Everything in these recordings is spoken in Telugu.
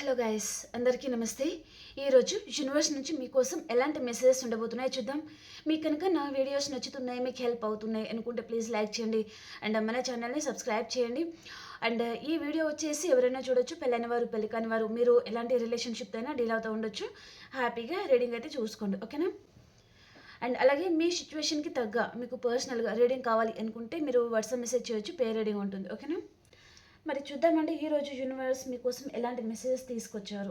హలో గైస్, అందరికీ నమస్తే. ఈరోజు యూనివర్స్ నుంచి మీకోసం ఎలాంటి మెసేజెస్ ఉండబోతున్నాయో చూద్దాం. మీకు కనుక నా వీడియోస్ నచ్చుతున్నాయి, మీకు హెల్ప్ అవుతున్నాయి అనుకుంటే ప్లీజ్ లైక్ చేయండి అండ్ మన ఛానల్ని సబ్స్క్రైబ్ చేయండి. అండ్ ఈ వీడియో వచ్చేసి ఎవరైనా చూడొచ్చు, పెళ్ళైన వారు పెళ్ళి కాని వారు, మీరు ఎలాంటి రిలేషన్షిప్ అయినా డీల్ అవుతూ ఉండొచ్చు. హ్యాపీగా రీడింగ్ అయితే చూసుకోండి, ఓకేనా? అండ్ అలాగే మీ సిచ్యువేషన్కి తగ్గ మీకు పర్సనల్గా రీడింగ్ కావాలి అనుకుంటే మీరు వాట్సాప్ మెసేజ్ చేయొచ్చు, పే రీడింగ్ ఉంటుంది, ఓకేనా? మరి చూద్దామండి ఈరోజు యూనివర్స్ మీకోసం ఎలాంటి మెసేజెస్ తీసుకొచ్చారు.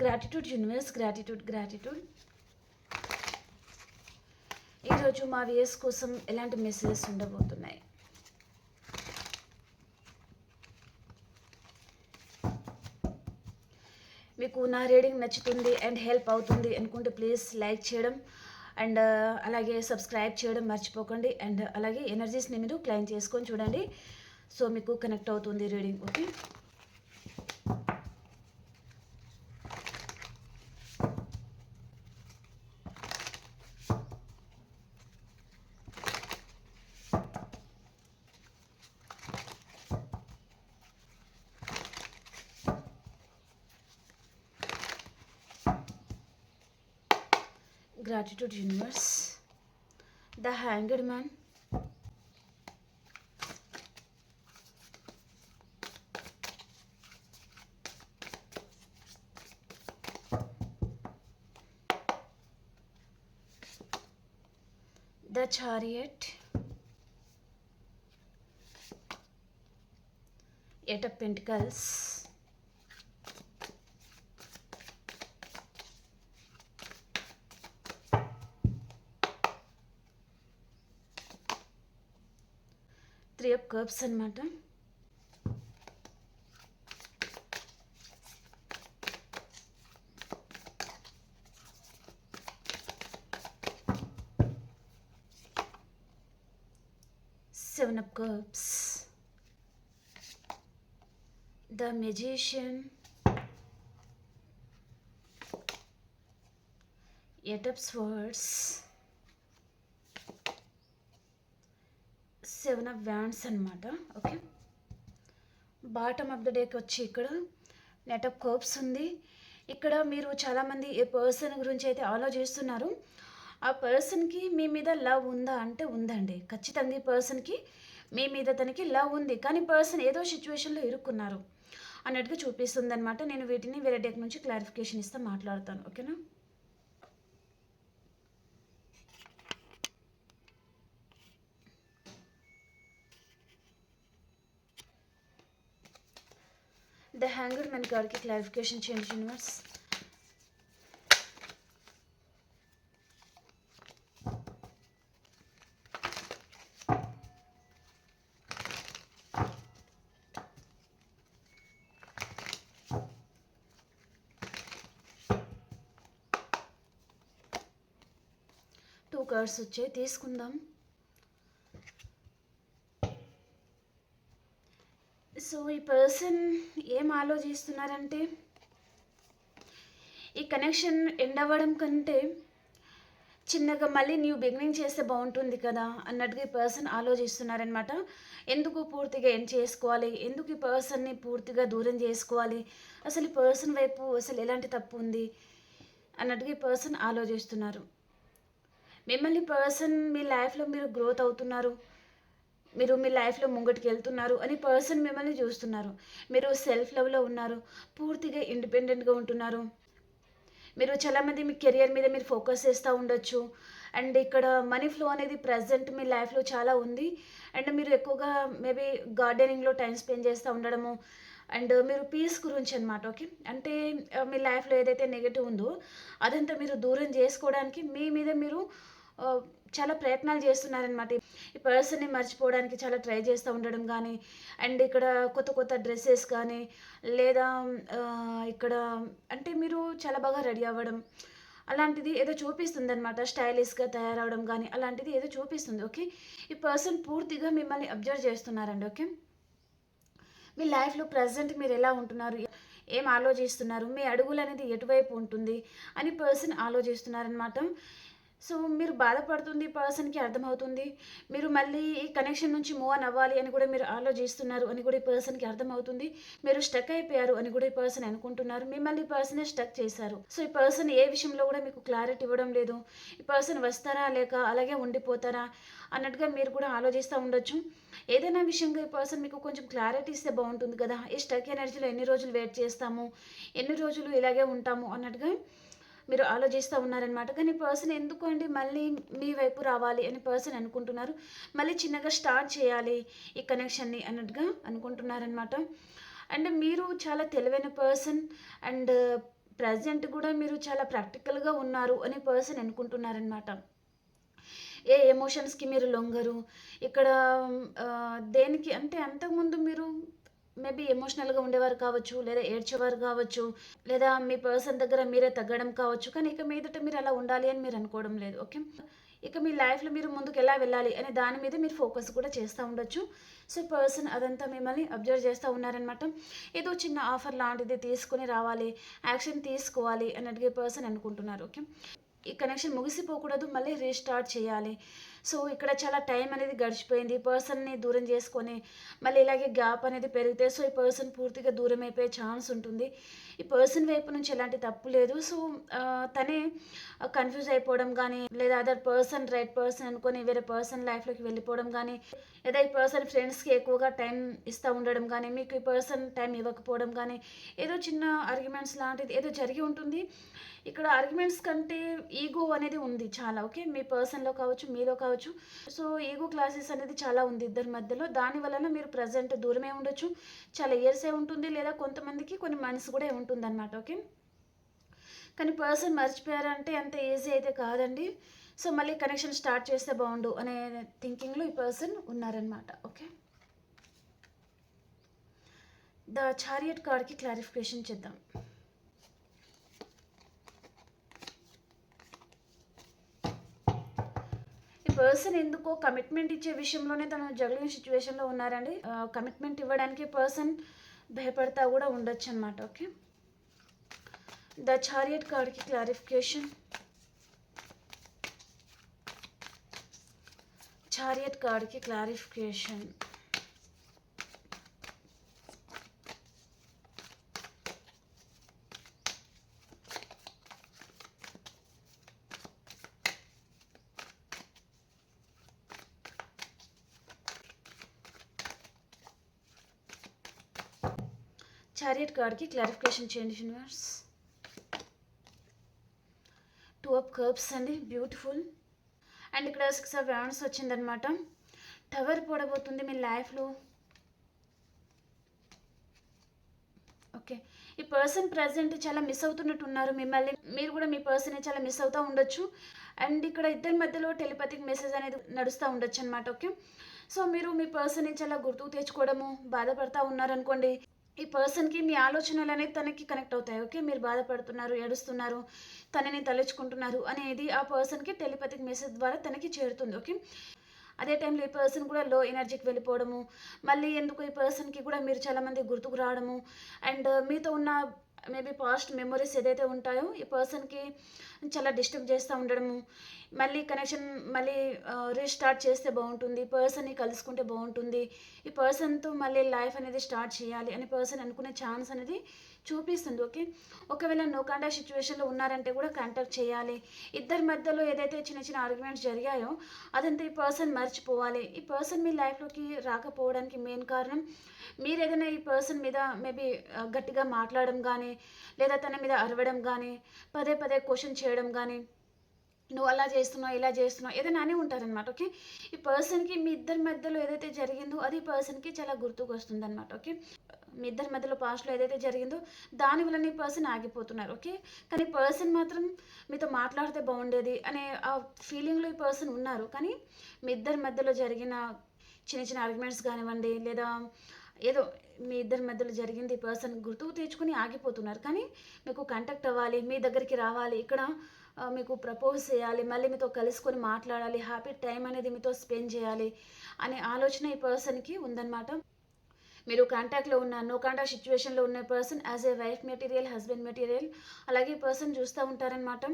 Gratitude universe, gratitude. ఈరోజు మా వ్యూయర్స్ కోసం ఎలాంటి మెసేజెస్ ఉండబోతున్నాయి. మీకు నా రీడింగ్ నచ్చుతుంది అండ్ హెల్ప్ అవుతుంది అనుకుంటే ప్లీజ్ లైక్ చేయడం అండ్ అలాగే సబ్స్క్రైబ్ చేయడం మర్చిపోకండి. అండ్ అలాగే ఎనర్జీస్ని మీరు క్లైమ్ చేసుకొని చూడండి, సో మీకు కనెక్ట్ అవుతుంది reading, okay? Gratitude universe, the hanged man, the chariot, 8 of Pentacles, Three of Cups అన్నమాట. Seven of Cups, the Magician, 8 of Swords, 7 of Wands అన్నమాట, ఓకే? బాటమ్ ఆఫ్ ద డేకి వచ్చి ఇక్కడ నెట్ ఆఫ్ కప్స్ ఉంది. ఇక్కడ మీరు చాలామంది ఏ పర్సన్ గురించి అయితే ఆలోచిస్తున్నారు, ఆ పర్సన్కి మీ మీద లవ్ ఉందా అంటే ఉందండి. ఖచ్చితంగా ఈ పర్సన్కి మీ మీద తనకి లవ్ ఉంది, కానీ పర్సన్ ఏదో సిచ్యువేషన్లో ఇరుక్కున్నారు అన్నట్టుగా చూపిస్తుంది అనమాట. నేను వీటిని వేరే డేక్ నుంచి క్లారిఫికేషన్ ఇస్తే మాట్లాడతాను, ఓకేనా? ద హ్యాంగర్ మన కార్డ్కి క్లారిఫికేషన్ చేయండి యూనివర్స్. టూ కార్డ్స్ వచ్చాయి, తీసుకుందాం. సో ఈ పర్సన్ ఏం ఆలోచిస్తున్నారంటే, ఈ కనెక్షన్ ఎండ్ అవ్వడం కంటే చిన్నగా మళ్ళీ న్యూ బిగినింగ్ చేస్తే బాగుంటుంది కదా అన్నట్టుగా ఈ పర్సన్ ఆలోచిస్తున్నారనమాట. ఎందుకు పూర్తిగా ఏం చేసుకోవాలి, ఎందుకు ఈ పర్సన్ని పూర్తిగా దూరం చేసుకోవాలి, అసలు ఈ పర్సన్ వైపు అసలు ఎలాంటి తప్పు ఉంది అన్నట్టుగా ఈ పర్సన్ ఆలోచిస్తున్నారు. మిమ్మల్ని పర్సన్ మీ లైఫ్లో మీరు గ్రోత్ అవుతున్నారు, మీరు మీ లైఫ్లో ముంగటికి వెళ్తున్నారు అని పర్సన్ మిమ్మల్ని చూస్తున్నారు. మీరు సెల్ఫ్ లవ్లో ఉన్నారు, పూర్తిగా ఇండిపెండెంట్గా ఉంటున్నారు. మీరు చాలామంది మీ కెరియర్ మీద మీరు ఫోకస్ చేస్తూ ఉండొచ్చు. అండ్ ఇక్కడ మనీ ఫ్లో అనేది ప్రజెంట్ మీ లైఫ్లో చాలా ఉంది. అండ్ మీరు ఎక్కువగా మేబీ గార్డెనింగ్లో టైం స్పెండ్ చేస్తూ ఉండడము అండ్ మీరు పీస్ గురించి అనమాట, ఓకే? అంటే మీ లైఫ్లో ఏదైతే నెగిటివ్ ఉందో అదంతా మీరు దూరం చేసుకోవడానికి మీ మీద మీరు చాలా ప్రయత్నాలు చేస్తున్నారనమాట. ఈ పర్సన్ని మర్చిపోవడానికి చాలా ట్రై చేస్తూ ఉండడం కానీ, అండ్ ఇక్కడ కొత్త కొత్త డ్రెస్సెస్ కానీ, లేదా ఇక్కడ అంటే మీరు చాలా బాగా రెడీ అవ్వడం అలాంటిది ఏదో చూపిస్తుంది అనమాట. స్టైలిష్గా తయారవడం కానీ అలాంటిది ఏదో చూపిస్తుంది, ఓకే? ఈ పర్సన్ పూర్తిగా మిమ్మల్ని అబ్జర్వ్ చేస్తున్నారండి, ఓకే? మీ లైఫ్లో ప్రజెంట్ మీరు ఎలా ఉంటున్నారు, ఏం ఆలోచిస్తున్నారు, మీ అడుగులు అనేది ఎటువైపు ఉంటుంది అని పర్సన్ ఆలోచిస్తున్నారనమాట. సో మీరు బాధపడుతుంది పర్సన్‌కి అర్థమవుతుంది. మీరు మళ్ళీ ఈ కనెక్షన్ నుంచి మూవ్ ఆన్ అవ్వాలి అని కూడా మీరు ఆలోచిస్తున్నారు అని కూడా ఈ పర్సన్‌కి అర్థమవుతుంది. మీరు స్టక్ అయిపోయారు అని కూడా ఈ పర్సన్ అనుకుంటున్నారు. మిమ్మల్ని ఈ పర్సనే స్టక్ చేశారు. సో ఈ పర్సన్ ఏ విషయంలో కూడా మీకు క్లారిటీ ఇవ్వడం లేదు. ఈ పర్సన్ వస్తారా లేక అలాగే ఉండిపోతారా అన్నట్టుగా మీరు కూడా ఆలోచిస్తూ ఉండొచ్చు. ఏదైనా విషయంగా ఈ పర్సన్ మీకు కొంచెం క్లారిటీ ఇస్తే బాగుంటుంది కదా. ఈ స్టక్ ఎనర్జీలో ఎన్ని రోజులు వెయిట్ చేస్తాము, ఎన్ని రోజులు ఇలాగే ఉంటాము అన్నట్టుగా మీరు ఆలోచిస్తూ ఉన్నారనమాట. కానీ పర్సన్ ఎందుకు అండి మళ్ళీ మీ వైపు రావాలి అని పర్సన్ అనుకుంటున్నారు. మళ్ళీ చిన్నగా స్టార్ట్ చేయాలి ఈ కనెక్షన్ని అన్నట్టుగా అనుకుంటున్నారనమాట. అండ్ మీరు చాలా తెలివైన పర్సన్ అండ్ ప్రజెంట్ కూడా మీరు చాలా ప్రాక్టికల్గా ఉన్నారు అని పర్సన్ అనుకుంటున్నారనమాట. ఏ ఎమోషన్స్కి మీరు లొంగరు ఇక్కడ. దేనికి అంటే అంతకుముందు మీరు మేబీ ఎమోషనల్గా ఉండేవారు కావచ్చు, లేదా ఏడ్చేవారు కావచ్చు, లేదా మీ పర్సన్ దగ్గర మీరే తగ్గడం కావచ్చు. కానీ ఇక మీదట మీరు అలా ఉండాలి అని మీరు అనుకోవడం లేదు. ఓకే, ఇక మీ లైఫ్లో మీరు ముందుకు ఎలా వెళ్ళాలి అనే దాని మీద మీరు ఫోకస్ కూడా చేస్తూ ఉండొచ్చు. సో పర్సన్ అదంతా మిమ్మల్ని అబ్జర్వ్ చేస్తూ ఉన్నారనమాట. ఏదో చిన్న ఆఫర్ లాంటిది తీసుకుని రావాలి, యాక్షన్ తీసుకోవాలి అన్నట్టుగా పర్సన్ అనుకుంటున్నారు. ఓకే, ఈ కనెక్షన్ ముగిసిపోకూడదు, మళ్ళీ రీస్టార్ట్ చేయాలి. సో ఇక్కడ చాలా టైం అనేది గడిచిపోయింది. ఈ పర్సన్ని దూరం చేసుకొని మళ్ళీ ఇలాగే గ్యాప్ అనేది పెరిగితే సో ఈ పర్సన్ పూర్తిగా దూరం అయిపోయే ఛాన్స్ ఉంటుంది. ఈ పర్సన్ వైపు నుంచి ఎలాంటి తప్పు లేదు. సో తనే కన్ఫ్యూజ్ అయిపోవడం కానీ, లేదా అదర్ పర్సన్ రైట్ పర్సన్ అనుకొని వేరే పర్సన్ లైఫ్లోకి వెళ్ళిపోవడం కానీ, లేదా ఈ పర్సన్ ఫ్రెండ్స్కి ఎక్కువగా టైం ఇస్తూ ఉండడం కానీ, మీకు ఈ పర్సన్ టైం ఇవ్వకపోవడం కానీ, ఏదో చిన్న ఆర్గ్యుమెంట్స్ లాంటిది ఏదో జరిగి ఉంటుంది. ఇక్కడ ఆర్గ్యుమెంట్స్ కంటే ఈగో అనేది ఉంది చాలా. ఓకే, మీ పర్సన్లో కావచ్చు, మీలో కావచ్చు. సో ఈగో క్లాసెస్ అనేది చాలా ఉంది ఇద్దరి మధ్యలో. దాని వలన మీరు ప్రజెంట్ దూరమే ఉండొచ్చు, చాలా ఇయర్సే ఉంటుంది, లేదా కొంతమందికి కొన్ని మంత్స్ కూడా ఉంటుంది అనమాట. ఓకే, కానీ పర్సన్ మర్చిపోయారంటే అంత ఈజీ అయితే కాదండి. సో మళ్ళీ కనెక్షన్ స్టార్ట్ చేస్తే బాగుండు అనే థింకింగ్లో ఈ పర్సన్ ఉన్నారనమాట. ఓకే, ద చారియట్ కార్డ్కి క్లారిఫికేషన్ చేద్దాం. పర్సన్ ఎందుకో కమిట్మెంట్ ఇచ్చే విషయంలోనే తను జగ్లింగ్ సిచ్యువేషన్లో ఉన్నారండి. కమిట్మెంట్ ఇవ్వడానికి పర్సన్ భయపడతా కూడా ఉండొచ్చు అనమాట. ఓకే, ద చారియట్ కార్డ్కి క్లారిఫికేషన్. చారియట్ కార్డ్కి క్లారిఫికేషన్. చారియట్ కార్డ్కి క్లారిఫికేషన్ చేయండి యూనివర్స్. టూ ఆఫ్ కప్స్ అండి, బ్యూటిఫుల్. అండ్ ఇక్కడ 6 ఆఫ్ వ్యాండ్స్ వచ్చిందనమాట. టవర్ పడబోతుంది మీ లైఫ్లో. ఓకే, ఈ పర్సన్ ప్రజెంట్ చాలా మిస్ అవుతున్నట్టు ఉన్నారు మిమ్మల్ని. మీరు కూడా మీ పర్సన్ని చాలా మిస్ అవుతూ ఉండొచ్చు. అండ్ ఇక్కడ ఇద్దరి మధ్యలో టెలిపతిక్ మెసేజ్ అనేది నడుస్తూ ఉండొచ్చు అనమాట. ఓకే, సో మీరు మీ పర్సన్ని చాలా గుర్తుకు తెచ్చుకోవడము, బాధపడతా ఉన్నారనుకోండి. ఈ పర్సన్కి మీ ఆలోచనలు అనేది తనకి కనెక్ట్ అవుతాయి. ఓకే, మీరు బాధపడుతున్నారు, ఏడుస్తున్నారు, తనని తలుచుకుంటున్నారు అనేది ఆ పర్సన్కి టెలిపతిక్ మెసేజ్ ద్వారా తనకి చేరుతుంది. ఓకే, అదే టైంలో ఈ పర్సన్ కూడా లో ఎనర్జీకి వెళ్ళిపోవడము, మళ్ళీ ఎందుకు ఈ పర్సన్కి కూడా మీరు చాలామంది గుర్తుకు రావడము, అండ్ మీతో ఉన్న మేబీ పాస్ట్ మెమొరీస్ ఏదైతే ఉంటాయో ఈ పర్సన్కి చాలా డిస్టర్బ్ చేస్తూ ఉండడము, మళ్ళీ కనెక్షన్ మళ్ళీ రీస్టార్ట్ చేస్తే బాగుంటుంది, పర్సన్ని కలుసుకుంటే బాగుంటుంది, ఈ పర్సన్తో మళ్ళీ లైఫ్ అనేది స్టార్ట్ చేయాలి అని పర్సన్ అనుకునే ఛాన్స్ అనేది చూపిస్తుంది. ఓకే, ఒకవేళ నో కాంటాక్ట్ సిచ్యువేషన్లో ఉన్నారంటే కూడా కాంటాక్ట్ చేయాలి. ఇద్దరి మధ్యలో ఏదైతే చిన్న చిన్న ఆర్గ్యుమెంట్స్ జరిగాయో అదంతా ఈ పర్సన్ మర్చిపోవాలి. ఈ పర్సన్ మీ లైఫ్లోకి రాకపోవడానికి మెయిన్ కారణం మీరు ఏదైనా ఈ పర్సన్ మీద మేబీ గట్టిగా మాట్లాడడం కానీ, లేదా తన మీద అరవడం కానీ, పదే పదే క్వశ్చన్ చేయడం కానీ, నువ్వు అలా చేస్తున్నావు, ఇలా చేస్తున్నావు, ఏదైనా అని ఉంటారనమాట. ఓకే, ఈ పర్సన్కి మీ ఇద్దరి మధ్యలో ఏదైతే జరిగిందో అది పర్సన్కి చాలా గుర్తుకు వస్తుంది అనమాట. ఓకే, మీ ఇద్దరి మధ్యలో పాస్ట్లో ఏదైతే జరిగిందో దానివల్ల ఈ పర్సన్ ఆగిపోతున్నారు. ఓకే, కానీ పర్సన్ మాత్రం మీతో మాట్లాడితే బాగుండేది అనే ఆ ఫీలింగ్లో ఈ పర్సన్ ఉన్నారు. కానీ మీ ఇద్దరి మధ్యలో జరిగిన చిన్న చిన్న ఆర్గ్యుమెంట్స్ కానివ్వండి, లేదా ఏదో మీ ఇద్దరి మధ్యలో జరిగింది ఈ పర్సన్ గుర్తుకు తెచ్చుకొని ఆగిపోతున్నారు. కానీ మీకు కాంటాక్ట్ అవ్వాలి, మీ దగ్గరికి రావాలి, ఇక్కడ మీకు ప్రపోజ్ చేయాలి, మళ్ళీ మీతో కలుసుకొని మాట్లాడాలి, హ్యాపీ టైం అనేది మీతో స్పెండ్ చేయాలి అనే ఆలోచన ఈ పర్సన్కి ఉందన్నమాట. మీరు కాంటాక్ట్లో ఉన్న నో కాంటాక్ట్ సిచ్యువేషన్లో ఉన్న person as a wife material, husband material అలాగే పర్సన్ చూస్తూ ఉంటారనమాట.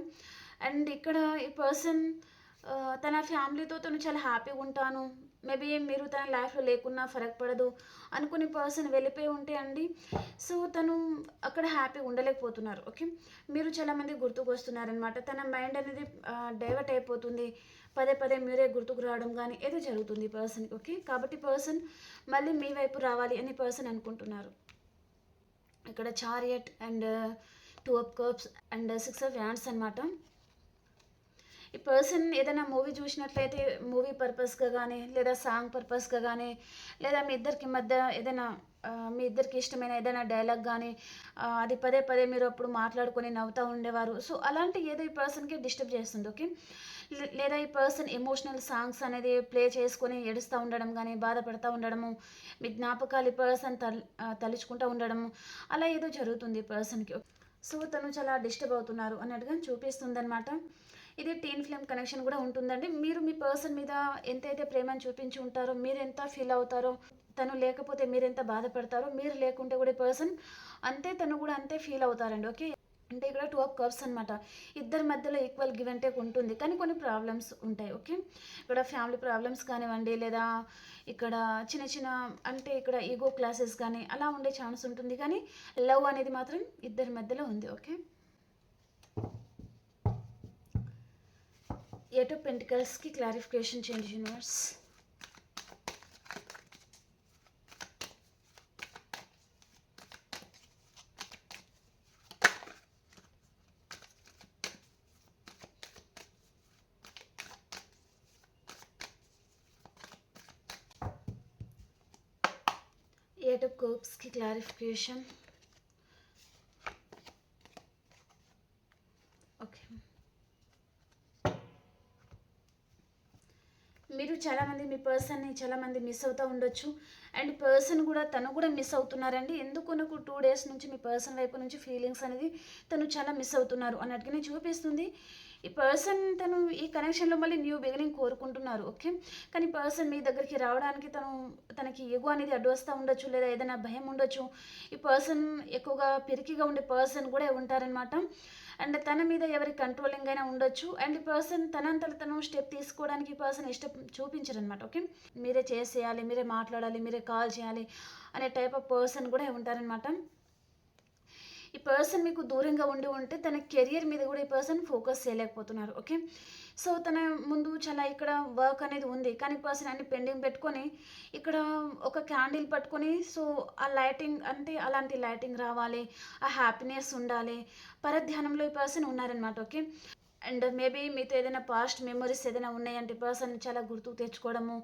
అండ్ ఇక్కడ ఈ పర్సన్ తన ఫ్యామిలీతో తను చాలా హ్యాపీగా ఉంటాను, మేబీ మీరు తన లైఫ్లో లేకున్నా ఫరక్ పడదు అనుకునే పర్సన్ వెళ్ళిపోయి ఉంటే అండి, సో తను అక్కడ హ్యాపీగా ఉండలేకపోతున్నారు. ఓకే, మీరు చాలామంది గుర్తుకు వస్తున్నారనమాట. తన మైండ్ అనేది డైవర్ట్ అయిపోతుంది, పదే పదే మీరే గుర్తుకు రావడం కానీ ఏదో జరుగుతుంది పర్సన్కి. ఓకే, కాబట్టి పర్సన్ మళ్ళీ మీ వైపు రావాలి అని పర్సన్ అనుకుంటున్నారు. ఇక్కడ chariot and 2 of Cups and 6 of Wands అనమాట. ఈ పర్సన్ ఏదైనా మూవీ చూసినట్లయితే మూవీ పర్పస్గా కానీ, లేదా సాంగ్ పర్పస్గా కానీ, లేదా మీ ఇద్దరికి మధ్య ఏదైనా మీ ఇద్దరికి ఇష్టమైన ఏదైనా డైలాగ్ కానీ అది పదే పదే మీరు అప్పుడు మాట్లాడుకొని నవ్వుతూ ఉండేవారు. సో అలాంటి ఏదో ఈ పర్సన్కి డిస్టర్బ్ చేస్తుంది. ఓకే, లేదా ఈ పర్సన్ ఎమోషనల్ సాంగ్స్ అనేది ప్లే చేసుకొని ఏడుస్తూ ఉండడం కానీ, బాధపడుతూ ఉండడము, మీ జ్ఞాపకాలు ఈ పర్సన్ తలుచుకుంటూ ఉండడము, అలా ఏదో జరుగుతుంది ఈ పర్సన్కి. సో తను చాలా డిస్టర్బ్ అవుతున్నారు అన్నట్టుగా చూపిస్తుంది అనమాట. ఇది టీన్ ఫ్లేమ్ కనెక్షన్ కూడా ఉంటుందండి. మీరు మీ పర్సన్ మీద ఎంతైతే ప్రేమను చూపించి ఉంటారో, మీరు ఎంత ఫీల్ అవుతారో, తను లేకపోతే మీరు ఎంత బాధపడతారో, మీరు లేకుంటే కూడా పర్సన్ అంతే, తను కూడా అంతే ఫీల్ అవుతారండి. ఓకే, అంటే ఇక్కడ 2 of Cups అనమాట. ఇద్దరి మధ్యలో ఈక్వల్ గివ్ అండ్ టేక్ ఉంటుంది, కానీ కొన్ని ప్రాబ్లమ్స్ ఉంటాయి. ఓకే, ఇక్కడ ఫ్యామిలీ ప్రాబ్లమ్స్ కానివ్వండి, లేదా ఇక్కడ చిన్న చిన్న అంటే ఇక్కడ ఈగో క్లాసెస్ కానీ అలా ఉండే ఛాన్స్ ఉంటుంది, కానీ లవ్ అనేది మాత్రం ఇద్దరి మధ్యలో ఉంది. ఓకే, 8 of Pentaclesకి clarification change universe. Eight of Cupsకి క్లారిఫికేషన్. ఓకే, మీరు చాలామంది మీ పర్సన్ని చాలామంది మిస్ అవుతూ ఉండొచ్చు, అండ్ పర్సన్ కూడా తను కూడా మిస్ అవుతున్నారండి. ఎందుకు నాకు 2 days నుంచి మీ పర్సన్ వైపు నుంచి ఫీలింగ్స్ అనేది తను చాలా మిస్ అవుతున్నారు అన్నట్టుగానే చూపిస్తుంది. ఈ పర్సన్ తను ఈ కనెక్షన్లో మళ్ళీ న్యూ బిగినింగ్ కోరుకుంటున్నారు. ఓకే, కానీ పర్సన్ మీ దగ్గరికి రావడానికి తనకి ఈగో అనేది అడ్డు వస్తూ ఉండొచ్చు, లేదా ఏదైనా భయం ఉండొచ్చు. ఈ పర్సన్ ఎక్కువగా పిరికిగా ఉండే పర్సన్ కూడా ఉంటారనమాట. అండ్ తన మీద ఎవరి కంట్రోలింగ్ అయినా ఉండొచ్చు, అండ్ ఈ పర్సన్ తనంతట తను స్టెప్ తీసుకోవడానికి పర్సన్ ఇష్టం చూపించరనమాట. ఓకే, మీరే చేసేయాలి, మీరే మాట్లాడాలి, మీరే కాల్ చేయాలి అనే టైప్ ఆఫ్ పర్సన్ కూడా ఉంటారనమాట. ఈ పర్సన్ మీకు దూరంగా ఉంటే తన కెరియర్ మీద కూడా ఈ పర్సన్ ఫోకస్ చేయలేకపోతున్నారు. ఓకే, సో తన ముందు చాలా ఇక్కడ వర్క్ అనేది ఉంది, కానీ పర్సన్ అన్ని పెండింగ్ పెట్టుకొని ఇక్కడ ఒక క్యాండిల్ పట్టుకొని, సో ఆ లైటింగ్ అంటే అలాంటి లైటింగ్ రావాలి, ఆ హ్యాపీనెస్ ఉండాలి, పరధ్యానంలో ఈ పర్సన్ ఉన్నారనమాట. ఓకే, అండ్ మేబీ మీతో ఏదైనా పాస్ట్ మెమరీస్ ఏదైనా ఉన్నాయంటే పర్సన్ చాలా గుర్తుకు తెచ్చుకోవడము,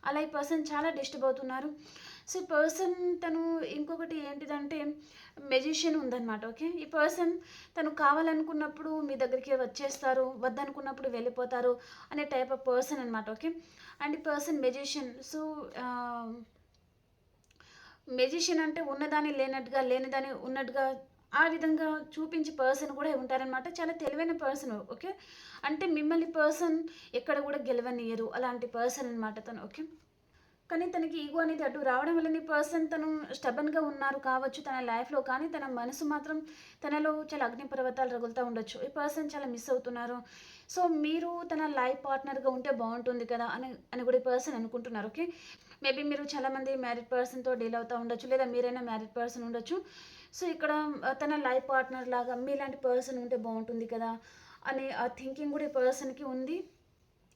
అలా ఈ పర్సన్ చాలా డిస్టర్బ్ అవుతున్నారు. సో ఈ పర్సన్ తను ఇంకొకటి ఏంటిదంటే మెజిషియన్ ఉందన్నమాట. ఓకే, ఈ పర్సన్ తను కావాలనుకున్నప్పుడు మీ దగ్గరికి వచ్చేస్తారు, వద్దనుకున్నప్పుడు వెళ్ళిపోతారు అనే టైప్ ఆఫ్ పర్సన్ అనమాట. ఓకే, అండ్ ఈ పర్సన్ మెజిషియన్. సో మెజిషియన్ అంటే ఉన్నదాన్ని లేనట్టుగా, లేనిదాన్ని ఉన్నట్టుగా ఆ విధంగా చూపించే పర్సన్ కూడా ఉంటారనమాట. చాలా తెలివైన పర్సన్. ఓకే, అంటే మిమ్మల్ని పర్సన్ ఎక్కడ కూడా గెలవనియరు అలాంటి పర్సన్ అనమాట తను. ఓకే, కానీ తనకి ఈగో అనేది అడ్డు రావడం వల్ల ఈ పర్సన్ తను స్టబన్గా ఉన్నారు కావచ్చు తన లైఫ్లో, కానీ తన మనసు మాత్రం తనలో చాలా అగ్నిపర్వతాలు రగులుతూ ఉండొచ్చు. ఈ పర్సన్ చాలా మిస్ అవుతున్నారు. సో మీరు తన లైఫ్ పార్ట్నర్గా ఉంటే బాగుంటుంది కదా అని కూడా ఈ పర్సన్ అనుకుంటున్నారు. ఓకే, మేబీ మీరు చాలామంది మ్యారీడ్ పర్సన్తో డీల్ అవుతూ ఉండొచ్చు, లేదా మీరైనా మ్యారీడ్ పర్సన్ ఉండొచ్చు. సో ఇక్కడ తన లైఫ్ పార్ట్నర్ లాగా మీలాంటి పర్సన్ ఉంటే బాగుంటుంది కదా అనే ఆ థింకింగ్ కూడా ఈ పర్సన్కి ఉంది.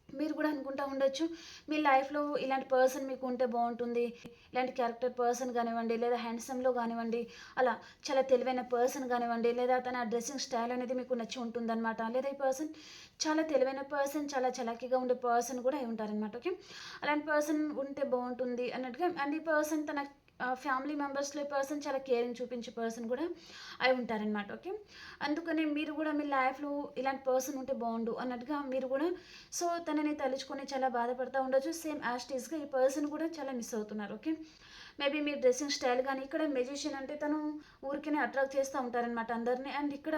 మీరు కూడా అనుకుంటూ ఉండొచ్చు మీ లైఫ్లో ఇలాంటి పర్సన్ మీకు ఉంటే బాగుంటుంది, ఇలాంటి క్యారెక్టర్ పర్సన్ కానివ్వండి, లేదా హ్యాండ్సమ్లో కానివ్వండి, అలా చాలా తెలివైన పర్సన్ కానివ్వండి, లేదా తన డ్రెస్సింగ్ స్టైల్ అనేది మీకు నచ్చి ఉంటుందన్నమాట, లేదా ఈ పర్సన్ చాలా తెలివైన పర్సన్, చాలా చలాకీగా ఉండే పర్సన్ కూడా అయి ఉంటారనమాట. ఓకే, అలాంటి పర్సన్ ఉంటే బాగుంటుంది అన్నట్టుగా. అండ్ ఈ పర్సన్ తన ఫ్యామిలీ మెంబర్స్లో ఈ పర్సన్ చాలా కేరింగ్ చూపించే పర్సన్ కూడా అయి ఉంటారనమాట. ఓకే, అందుకని మీరు కూడా మీ లైఫ్లో ఇలాంటి పర్సన్ ఉంటే బాగుండు అన్నట్టుగా మీరు కూడా సో తనని తలుచుకొని చాలా బాధపడుతూ ఉండొచ్చు. సేమ్ యాస్టీస్గా ఈ పర్సన్ కూడా చాలా మిస్ అవుతున్నారు. ఓకే, మేబీ మీ డ్రెస్సింగ్ స్టైల్ కానీ, ఇక్కడ మెజిషియన్ అంటే తను ఊరికనే అట్రాక్ట్ చేస్తూ ఉంటారనమాట అందరినీ. అండ్ ఇక్కడ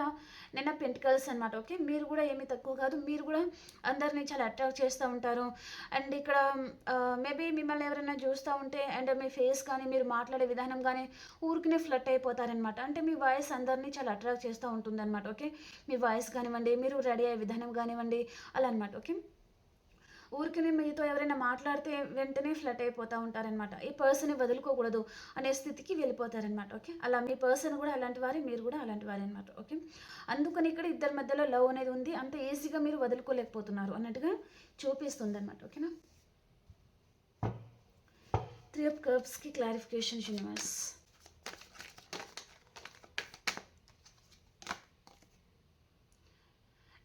నిన్న పెంటికల్స్ అనమాట. ఓకే, మీరు కూడా ఏమీ తక్కువ కాదు, మీరు కూడా అందరినీ చాలా అట్రాక్ట్ చేస్తూ ఉంటారు. అండ్ ఇక్కడ మేబీ మిమ్మల్ని ఎవరైనా చూస్తూ ఉంటే అండ్ మీ ఫేస్ కానీ, మీరు మాట్లాడే విధానం కానీ ఊరికనే ఫ్లట్ అయిపోతారనమాట. అంటే మీ వాయిస్ అందరినీ చాలా అట్రాక్ట్ చేస్తూ ఉంటుందన్నమాట. ఓకే, మీ వాయిస్ కానివ్వండి, మీరు రెడీ అయ్యే విధానం కానివ్వండి, అలా అనమాట. ఓకే, ఊరికనే మీతో ఎవరైనా మాట్లాడితే వెంటనే ఫ్లట్ అయిపోతూ ఉంటారనమాట. ఈ పర్సన్ని వదులుకోకూడదు అనే స్థితికి వెళ్ళిపోతారనమాట. ఓకే, అలా మీ పర్సన్ కూడా అలాంటి వారే, మీరు కూడా అలాంటి వారే అనమాట. ఓకే, అందుకని ఇక్కడ ఇద్దరి మధ్యలో లవ్ అనేది ఉంది, అంత ఈజీగా మీరు వదులుకోలేకపోతున్నారు అన్నట్టుగా చూపిస్తుంది అనమాట. ఓకేనా, 3 of Cups-కి clarification universe.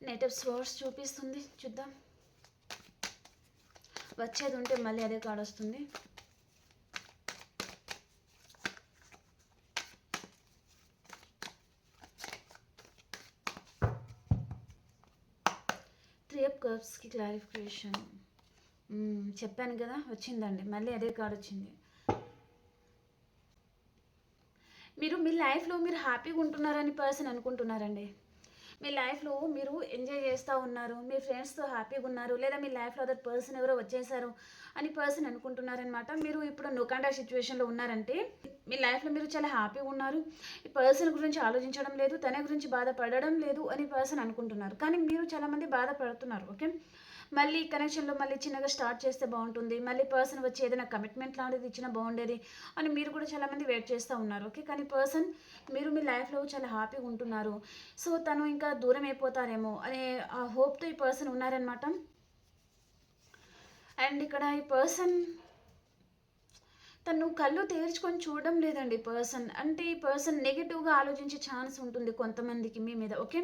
Knight of swords చూపిస్తుంది, చూద్దాం. వచ్చేది ఉంటే మళ్ళీ అదే కార్డ్ వస్తుంది. త్రీ ఆఫ్ కప్స్కి క్లారిఫికేషన్ చెప్పాను కదా, వచ్చిందండి, మళ్ళీ అదే కార్డ్ వచ్చింది. మీరు మీ లైఫ్లో మీరు హ్యాపీగా ఉంటున్నారని పర్సన్ అనుకుంటున్నారండి. మీ లైఫ్లో మీరు ఎంజాయ్ చేస్తూ ఉన్నారు, మీ ఫ్రెండ్స్తో హ్యాపీగా ఉన్నారు, లేదా మీ లైఫ్లో అదర్ పర్సన్ ఎవరో వచ్చేసారు అని పర్సన్ అనుకుంటున్నారనమాట. మీరు ఇప్పుడు నొకాండా సిచ్యువేషన్లో ఉన్నారంటే మీ లైఫ్లో మీరు చాలా హ్యాపీగా ఉన్నారు, ఈ పర్సన్ గురించి ఆలోచించడం లేదు, తన గురించి బాధపడడం లేదు అని పర్సన్ అనుకుంటున్నారు. కానీ మీరు చాలామంది బాధపడుతున్నారు. ఓకే, మళ్ళీ కనెక్షన్లో మళ్ళీ చిన్నగా స్టార్ట్ చేస్తే బాగుంటుంది, మళ్ళీ పర్సన్ వచ్చి ఏదైనా కమిట్మెంట్ లాంటిది ఇచ్చినా బాగుండేది అని మీరు కూడా చాలామంది వెయిట్ చేస్తూ ఉన్నారు. ఓకే, కానీ పర్సన్ మీరు మీ లైఫ్లో చాలా హ్యాపీగా ఉంటున్నారు, సో తను ఇంకా దూరం అయిపోతారేమో అనే ఆ హోప్తో ఈ పర్సన్ ఉన్నారనమాట. అండ్ ఇక్కడ ఈ పర్సన్ తను కళ్ళు తెరుచుకొని చూడడం లేదండి పర్సన్. అంటే ఈ పర్సన్ నెగిటివ్గా ఆలోచించే ఛాన్స్ ఉంటుంది కొంతమందికి మీ మీద. ఓకే,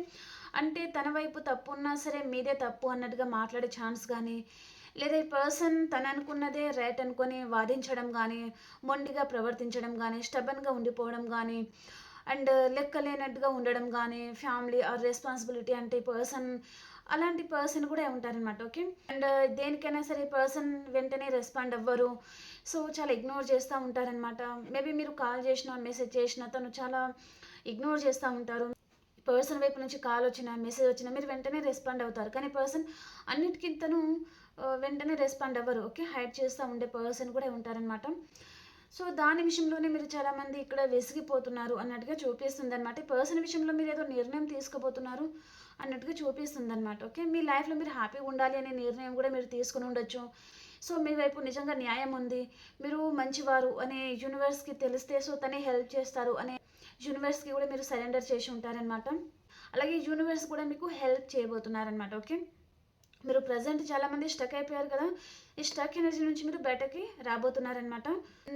అంటే తన వైపు తప్పు ఉన్నా సరే మీదే తప్పు అన్నట్టుగా మాట్లాడే ఛాన్స్ కానీ, లేదా ఈ పర్సన్ తను అనుకున్నదే రైట్ అనుకొని వాదించడం కానీ, మొండిగా ప్రవర్తించడం కానీ, స్టబన్గా ఉండిపోవడం కానీ, అండ్ లెక్కలేనట్టుగా ఉండడం కానీ, ఫ్యామిలీ ఆర్ రెస్పాన్సిబిలిటీ అంటే పర్సన్ అలాంటి పర్సన్ కూడా ఉంటారనమాట. ఓకే, అండ్ దేనికైనా సరే పర్సన్ వెంటనే రెస్పాండ్ అవ్వరు, సో చాలా ఇగ్నోర్ చేస్తూ ఉంటారనమాట. మేబీ మీరు కాల్ చేసినా మెసేజ్ చేసినా తను చాలా ఇగ్నోర్ చేస్తూ ఉంటారు. పర్సన్ వైపు నుంచి కాల్ వచ్చినా మెసేజ్ వచ్చినా మీరు వెంటనే రెస్పాండ్ అవుతారు, కానీ పర్సన్ అన్నిటికీ తను వెంటనే రెస్పాండ్ అవ్వరు. ఓకే, హైడ్ చేస్తూ ఉండే పర్సన్ కూడా ఉంటారనమాట. సో దాని విషయంలోనే మీరు చాలామంది ఇక్కడ విసిగిపోతున్నారు అన్నట్టుగా చూపిస్తుంది అనమాట. ఈ పర్సన్ విషయంలో మీరు ఏదో నిర్ణయం తీసుకోబోతున్నారు అన్నట్టుగా చూపిస్తుంది అనమాట. ఓకే, మీ లైఫ్లో మీరు హ్యాపీగా ఉండాలి అనే నిర్ణయం కూడా మీరు తీసుకుని ఉండొచ్చు. సో మీ వైపు నిజంగా న్యాయం ఉంది, మీరు మంచివారు అనే యూనివర్స్కి తెలిస్తే సో తనే హెల్ప్ చేస్తారు అనే యూనివర్స్కి కూడా మీరు సరెండర్ చేసి ఉంటారనమాట. అలాగే యూనివర్స్ కూడా మీకు హెల్ప్ చేయబోతున్నారనమాట. ఓకే, మీరు ప్రజెంట్ చాలామంది స్టక్ అయిపోయారు కదా, ఈ స్టక్ ఎనర్జీ నుంచి మీరు బయటకి రాబోతున్నారనమాట.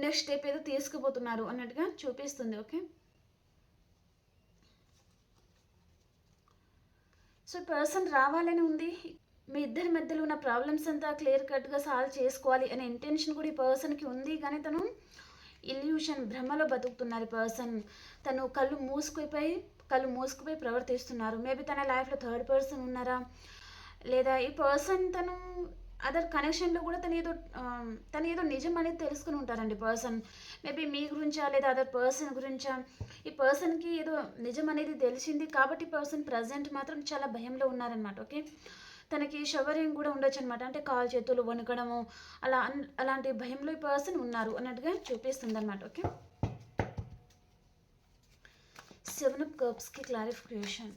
నెక్స్ట్ స్టెప్ ఏదో తీసుకుపోతున్నారు అన్నట్టుగా చూపిస్తుంది. ఓకే, సో పర్సన్ రావాలని ఉంది, మీ ఇద్దరి మధ్యలో ఉన్న ప్రాబ్లమ్స్ అంతా క్లియర్ కట్గా సాల్వ్ చేసుకోవాలి అనే ఇంటెన్షన్ కూడా ఈ పర్సన్కి ఉంది. కానీ తను ఇల్యూషన్ భ్రమలో బతుకుతున్నారు. పర్సన్ తను కళ్ళు మూసుకుపోయి ప్రవర్తిస్తున్నారు. మేబీ తన లైఫ్లో థర్డ్ పర్సన్ ఉన్నారా, లేదా ఈ పర్సన్ తను అదర్ కనెక్షన్లో కూడా తను ఏదో నిజం అనేది తెలుసుకుని ఉంటారండి పర్సన్. మేబీ మీ గురించా లేదా అదర్ పర్సన్ గురించా ఈ పర్సన్కి ఏదో నిజం అనేది తెలిసింది కాబట్టి పర్సన్ ప్రజెంట్ మాత్రం చాలా భయంలో ఉన్నారనమాట. ఓకే, తనకి షవరింగ్ కూడా ఉండొచ్చు అనమాట, అంటే కాలు చేతులు వణకడము అలాంటి భయంలో ఈ పర్సన్ ఉన్నారు అన్నట్టుగా చూపిస్తుంది అనమాట. ఓకే, 7 of Cups-కి క్లారిఫికేషన్.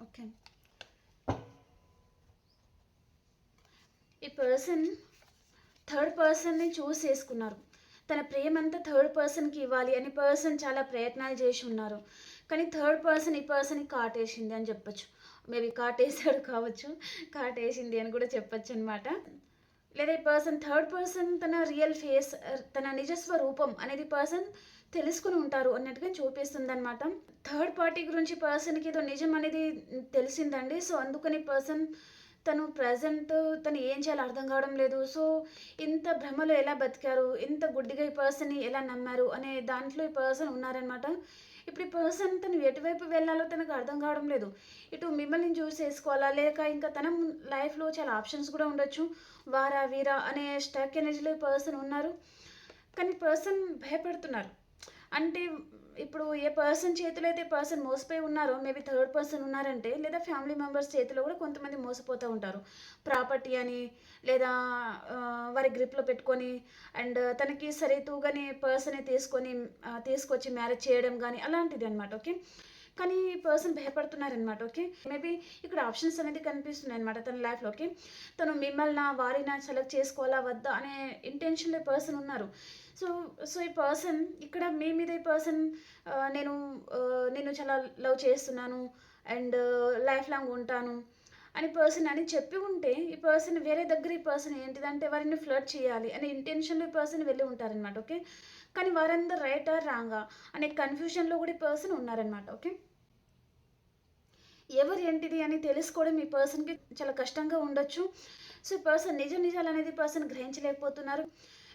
ఓకే, ఈ పర్సన్ థర్డ్ పర్సన్ని చూస్ చేసుకున్నారు, తన ప్రేమంతా థర్డ్ పర్సన్కి ఇవ్వాలి అని పర్సన్ చాలా ప్రయత్నాలు చేసి ఉన్నారు. కానీ థర్డ్ పర్సన్ ఈ పర్సన్కి కాటేసింది అని చెప్పచ్చు. మేబీ కాటేసాడు కావచ్చు, కాటేసింది అని కూడా చెప్పచ్చు అనమాట. లేదా ఈ పర్సన్ థర్డ్ పర్సన్ తన రియల్ ఫేస్, తన నిజస్వ రూపం అనేది పర్సన్ తెలుసుకుని ఉంటారు అన్నట్టుగా చూపిస్తుంది అనమాట. థర్డ్ పార్టీ గురించి పర్సన్కి ఏదో నిజం అనేది తెలిసిందండి, సో అందుకని పర్సన్ తను ప్రజెంట్ తను ఏం చేయాలో అర్థం కావడం లేదు. సో, ఇంత భ్రమలో ఎలా బతికారు, ఇంత గుడ్డిగా ఈ పర్సన్‌ని ఎలా నమ్మారు అనే దాంట్లో ఈ పర్సన్ ఉన్నారనమాట. ఇప్పుడు ఈ పర్సన్ తను ఎటువైపు వెళ్ళాలో తనకు అర్థం కావడం లేదు. ఇటు మిమ్మల్ని చూస్ చేసుకోవాలా, లేక ఇంకా తన లైఫ్‌లో చాలా ఆప్షన్స్ కూడా ఉండొచ్చు. వారా, వీరా అనే స్టక్ ఎనర్జీలో ఈ పర్సన్ ఉన్నారు. కానీ పర్సన్ భయపడుతున్నారు. అంటే ఇప్పుడు ఏ పర్సన్ చేతిలో అయితే పర్సన్ మోసపోయి ఉన్నారో, మేబీ థర్డ్ పర్సన్ ఉన్నారంటే, లేదా ఫ్యామిలీ మెంబర్స్ చేతిలో కూడా కొంతమంది మోసపోతూ ఉంటారు. ప్రాపర్టీ అని, లేదా వారి గ్రిప్‌లో పెట్టుకొని అండ్ తనకి సరితూగని పర్సనే తీసుకొచ్చి మ్యారేజ్ చేయడం గానీ అలాంటిది అనమాట. ఓకే. కానీ పర్సన్ భయపడుతున్నారనమాట. ఓకే. మేబీ ఇక్కడ ఆప్షన్స్ అనేది కనిపిస్తున్నాయనమాట తన లైఫ్‌లో. ఓకే. తను మిమ్మల్నా, వారినా సెలెక్ట్ చేసుకోవాలా వద్దా అనే ఇంటెన్షన్‌లో ఈ పర్సన్ ఉన్నారు. సో, సో ఈ పర్సన్ ఇక్కడ మీ మీద ఈ పర్సన్ నేను నిన్ను చాలా లవ్ చేస్తున్నాను అండ్ లైఫ్ లాంగ్ ఉంటాను అని పర్సన్ అని చెప్పి ఉంటే, ఈ పర్సన్ వేరే దగ్గర ఈ పర్సన్ ఏంటిదంటే వారిని ఫ్లర్ట్ చేయాలి అనే ఇంటెన్షన్‌లో ఈ పర్సన్ వెళ్ళి ఉంటారనమాట. ఓకే. కానీ వారందరూ రైటా, రాంగా అనే కన్‌ఫ్యూజన్‌లో కూడా ఈ పర్సన్ ఉన్నారనమాట. ఓకే. ఎవరు ఏంటిది అని తెలుసుకోవడం ఈ పర్సన్‌కి చాలా కష్టంగా ఉండొచ్చు. సో, ఈ పర్సన్ నిజాలనేది పర్సన్ గ్రహించలేకపోతున్నారు.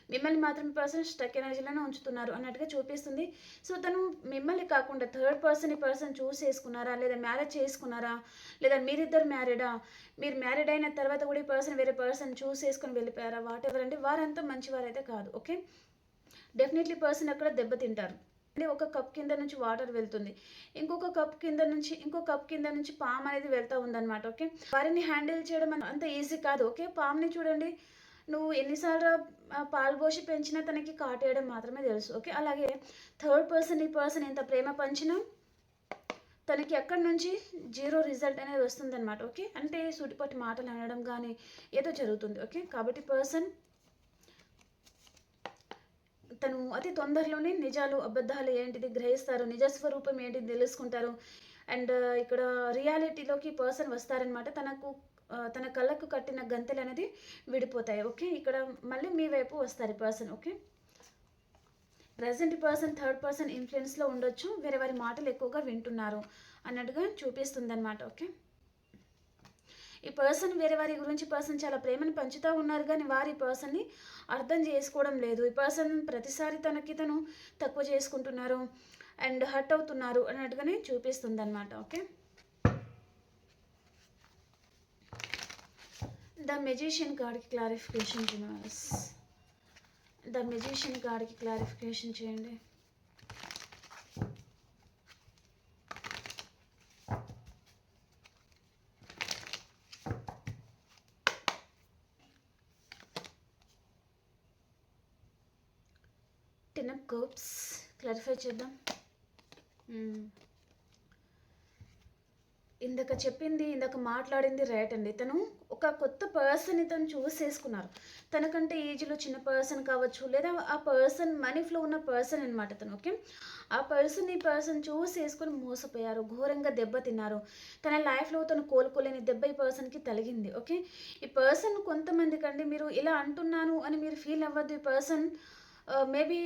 మిమ్మల్ని మాత్రం ఈ పర్సన్ స్టక్ ఎనర్జీలోనే ఉంచుతున్నారు అన్నట్టుగా చూపిస్తుంది. సో, తను మిమ్మల్ని కాకుండా థర్డ్ పర్సన్ ఈ పర్సన్ చూస్ చేసుకున్నారా? లేదా మ్యారేజ్ చేసుకున్నారా? లేదా మీరిద్దరు మ్యారీడా? మీరు మ్యారీడ్ అయిన తర్వాత కూడా ఈ పర్సన్ వేరే పర్సన్ చూస్ చేసుకొని వెళ్ళిపోయారా? వాటెవర్ అండి. వారంతా మంచివారైతే కాదు. ఓకే. డెఫినెట్లీ పర్సన్ అక్కడ దెబ్బతింటారు. ఒక కప్ కింద నుంచి వాటర్ వెళ్తుంది. ఇంకో కప్ కింద నుంచి పామ్ అనేది వెళ్తా ఉందన్నమాట. ఓకే. వారిని హ్యాండిల్ చేయడం అంత ఈజీ కాదు. ఓకే. పామ్‌ని చూడండి. నువ్వు ఎన్ని సార్లు పాలు పోసి పెంచినా తనకి కాటేయడం మాత్రమే తెలుసు. ఓకే. అలాగే థర్డ్ పర్సన్ ఈ పర్సన్ ఎంత ప్రేమ పంచినా తనకి ఎక్కడి నుంచి జీరో రిజల్ట్ అనేది వస్తుందన్నమాట. ఓకే. అంటే సూటిపోటి మాటలు అనడం గానీ ఏదో జరుగుతుంది. ఓకే. కాబట్టి పర్సన్ తను అతి తొందరలోనే నిజాలు, అబద్ధాలు ఏంటిది గ్రహిస్తారు. నిజ స్వరూపం ఏంటిది తెలుసుకుంటారు. అండ్ ఇక్కడ రియాలిటీలోకి పర్సన్ వస్తారనమాట. తన కళ్ళకు కట్టిన గంతెలనేది విడిపోతాయి. ఓకే. ఇక్కడ మళ్ళీ మీ వైపు వస్తారు ఈ person. Okay. Present person third person ఇన్‌ఫ్లుయెన్స్‌లో ఉండొచ్చు. వేరే వారి మాటలు ఎక్కువగా వింటున్నారు అన్నట్టుగా చూపిస్తుందనమాట. ఓకే. ఈ పర్సన్ వేరే వారి గురించి పర్సన్ చాలా ప్రేమను పంచుతూ ఉన్నారు కానీ వారి పర్సన్ని అర్థం చేసుకోవడం లేదు. ఈ పర్సన్ ప్రతిసారి తను తక్కువ చేసుకుంటున్నారు అండ్ హర్ట్ అవుతున్నారు అన్నట్టుగానే చూపిస్తుంది అనమాట. ఓకే. ద మెజిషియన్ కార్డ్కి క్లారిఫికేషన్ యూనివర్స్. ద మెజిషియన్ కార్డ్కి క్లారిఫికేషన్ చేయండి. టెన్ ఆఫ్ కప్స్ క్లారిఫై చేద్దాం. ఇందాక మాట్లాడింది రైట్ అండి. తను ఒక కొత్త పర్సన్ని తను చూస్ చేసుకున్నారు. తనకంటే ఏజ్‌లో చిన్న పర్సన్ కావచ్చు, లేదా ఆ పర్సన్ మనీ ఫ్లో ఉన్న పర్సన్ అనమాట తను. ఓకే. ఆ పర్సన్ ఈ పర్సన్ చూస్ చేసుకొని మోసపోయారు. ఘోరంగా దెబ్బతిన్నారు. తన లైఫ్‌లో తను కోలుకోలేని దెబ్బ ఈ పర్సన్‌కి తగిలింది. ఓకే. ఈ పర్సన్ కొంతమందికండి మీరు ఇలా అంటున్నాను అని మీరు ఫీల్ అవ్వద్దు. ఈ పర్సన్ మేబీ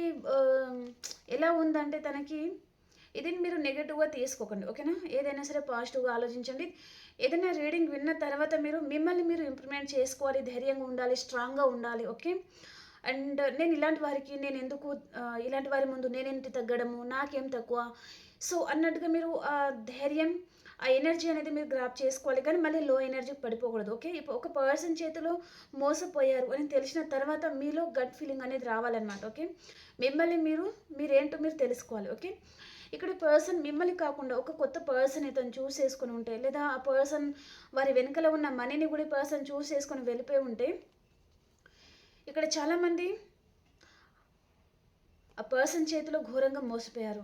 ఎలా ఉందంటే తనకి ఇది మీరు నెగెటివ్‌గా తీసుకోకండి. ఓకేనా. ఏదైనా సరే పాజిటివ్‌గా ఆలోచించండి. ఏదైనా రీడింగ్ విన్న తర్వాత మిమ్మల్ని మీరు ఇంప్రూవ్‌మెంట్ చేసుకోవాలి. ధైర్యంగా ఉండాలి. స్ట్రాంగ్‌గా ఉండాలి. ఓకే. అండ్ ఇలాంటి వారి ముందు నేనేంటి తగ్గడము, నాకేం తక్కువ. సో, అన్నట్టుగా మీరు ఆ ధైర్యం, ఆ ఎనర్జీ అనేది మీరు గ్రాబ్ చేసుకోవాలి. కానీ మళ్ళీ లో ఎనర్జీకి పడిపోకూడదు. ఓకే. ఇప్పుడు ఒక పర్సన్ చేతిలో మోసపోయారు అని తెలిసిన తర్వాత మీలో గట్ ఫీలింగ్ అనేది రావాలన్నమాట. ఓకే. మీరేంటో మీరు తెలుసుకోవాలి. ఓకే. ఇక్కడ పర్సన్ మిమ్మల్ని కాకుండా ఒక కొత్త పర్సన్ ఇతను చూస్ చేసుకొని ఉంటే, లేదా ఆ పర్సన్ వారి వెనుకల ఉన్న మనీని కూడా పర్సన్ చూస్ చేసుకొని వెళ్ళిపోయి ఉంటే, ఇక్కడ చాలామంది ఆ పర్సన్ చేతిలో ఘోరంగా మోసపోయారు.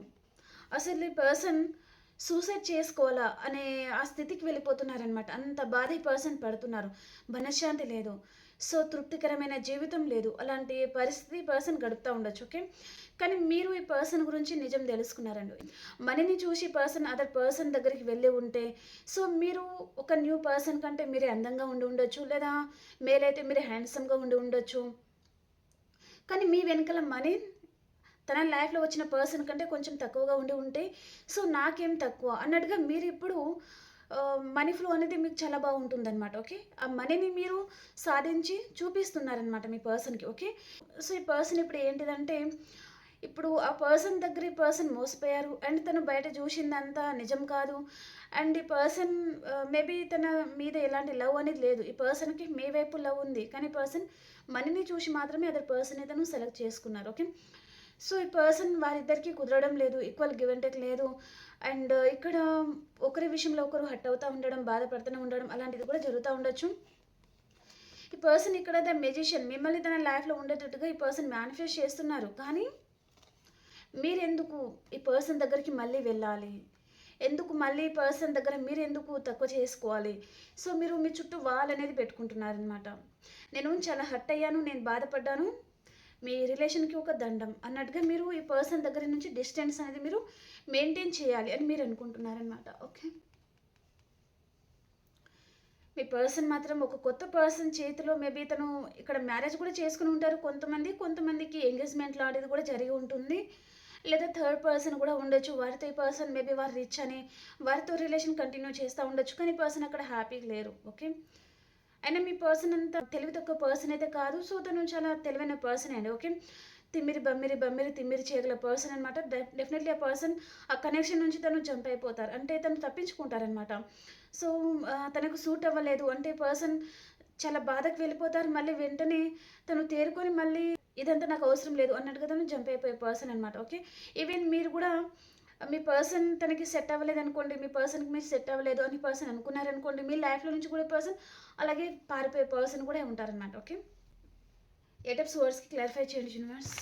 అసలు ఈ పర్సన్ సూసైడ్ చేసుకోవాలా అనే ఆ స్థితికి వెళ్ళిపోతున్నారనమాట. అంత బాధ ఈ పర్సన్ పడుతున్నారు. మనశ్శాంతి లేదు. సో, తృప్తికరమైన జీవితం లేదు. అలాంటి పరిస్థితి పర్సన్ గడుపుతూ ఉండొచ్చు. ఓకే. కానీ మీరు ఈ పర్సన్ గురించి నిజం తెలుసుకున్నారండి. మనీని చూసి అదర్ పర్సన్ దగ్గరికి వెళ్ళి ఉంటే, సో, మీరు ఒక న్యూ పర్సన్ కంటే మీరే అందంగా ఉండి ఉండొచ్చు, లేదా మేలైతే మీరే హ్యాండ్సమ్‌గా ఉండి ఉండొచ్చు. కానీ మీ వెనకాల మనీ తన లైఫ్‌లో వచ్చిన పర్సన్ కంటే కొంచెం తక్కువగా ఉండి ఉంటే, సో, నాకేం తక్కువ అన్నట్టుగా మీరిప్పుడు మనీ ఫ్లో అనేది మీకు చాలా బాగుంటుందన్నమాట. ఓకే. ఆ మనీని మీరు సాధించి చూపిస్తున్నారనమాట మీ పర్సన్‌కి. ఓకే. సో, ఈ పర్సన్ ఇప్పుడు ఏంటిదంటే, ఇప్పుడు ఆ పర్సన్ దగ్గర ఈ పర్సన్ మోసపోయారు అండ్ తను బయట చూసిందంతా నిజం కాదు. అండ్ ఈ పర్సన్ మేబీ తన మీద ఎలాంటి లవ్ అనేది లేదు. ఈ పర్సన్‌కి మీ వైపు లవ్ ఉంది. కానీ పర్సన్ మనీని చూసి మాత్రమే అదర్ పర్సన్ తను సెలెక్ట్ చేసుకున్నారు. ఓకే. సో, ఈ పర్సన్ వారిద్దరికీ కుదరడం లేదు. ఈక్వల్ గివ్ అండ్ టేక్ లేదు. అండ్ ఇక్కడ ఒకరి విషయంలో ఒకరు హర్ట్ అవుతా ఉండడం, బాధపడుతూనే ఉండడం అలాంటిది కూడా జరుగుతూ ఉండొచ్చు. ఈ పర్సన్ ఇక్కడ ద మెజిషియన్ మిమ్మల్ని తన లైఫ్‌లో ఉండేటట్టుగా ఈ పర్సన్ మేనిఫెస్ట్ చేస్తున్నారు. కానీ మీరెందుకు ఈ పర్సన్ దగ్గరికి మళ్ళీ వెళ్ళాలి? ఎందుకు మళ్ళీ ఈ పర్సన్ దగ్గర మీరెందుకు తక్కువ చేసుకోవాలి? సో, మీరు మీ చుట్టూ వాల్ అనేది పెట్టుకుంటున్నారనమాట. నేను చాలా హర్ట్ అయ్యాను, నేను బాధపడ్డాను, మీ రిలేషన్‌కి ఒక దండం అన్నట్టుగా మీరు ఈ పర్సన్ దగ్గర నుంచి డిస్టెన్స్ అనేది మీరు మెయింటైన్ చేయాలి అని మీరు అనుకుంటున్నారనమాట. ఓకే. మీ పర్సన్ మాత్రం ఒక కొత్త పర్సన్ చేతిలో మేబీ తను ఇక్కడ మ్యారేజ్ కూడా చేసుకుని ఉంటారు కొంతమంది. కొంతమందికి ఎంగేజ్‌మెంట్ లాంటిది కూడా జరిగి ఉంటుంది. లేదా థర్డ్ పర్సన్ కూడా ఉండొచ్చు. వారితో ఈ పర్సన్ మేబీ వారు రిచ్ అని వారితో రిలేషన్ కంటిన్యూ చేస్తూ ఉండొచ్చు. కానీ పర్సన్ అక్కడ హ్యాపీగా లేరు. ఓకే. అయినా మీ పర్సన్ అంత తెలివి తక్కువ పర్సన్ అయితే కాదు. సో, తను చాలా తెలివైన పర్సన్ అండి. ఓకే. తిమ్మిరి బమ్మిరి బమ్మిరి తిమ్మిరి చేయగల పర్సన్ అనమాట. డెఫినెట్లీ ఆ పర్సన్ ఆ కనెక్షన్ నుంచి తను జంప్ అయిపోతారు. అంటే తను తప్పించుకుంటారనమాట. సో, తనకు సూట్ అవ్వలేదు అంటే పర్సన్ చాలా బాధకు వెళ్ళిపోతారు. మళ్ళీ వెంటనే తను తేరుకొని మళ్ళీ ఇదంతా నాకు అవసరం లేదు అన్నట్టుగా తను జంప్ అయిపోయే పర్సన్ అనమాట. ఓకే. ఈవెన్ మీరు కూడా మీ పర్సన్ తనకి సెట్ అవ్వలేదనుకోండి, మీ పర్సన్‌కి మీరు సెట్ అవ్వలేదు అని పర్సన్ అనుకున్నారనుకోండి, మీ లైఫ్‌లో నుంచి కూడా పర్సన్ అలాగే పారిపోయే పర్సన్ కూడా ఉంటారనమాట. ఓకే. 8 ఆఫ్ స్వర్డ్స్‌కి క్లారిఫై చేయండి యూనివర్స్.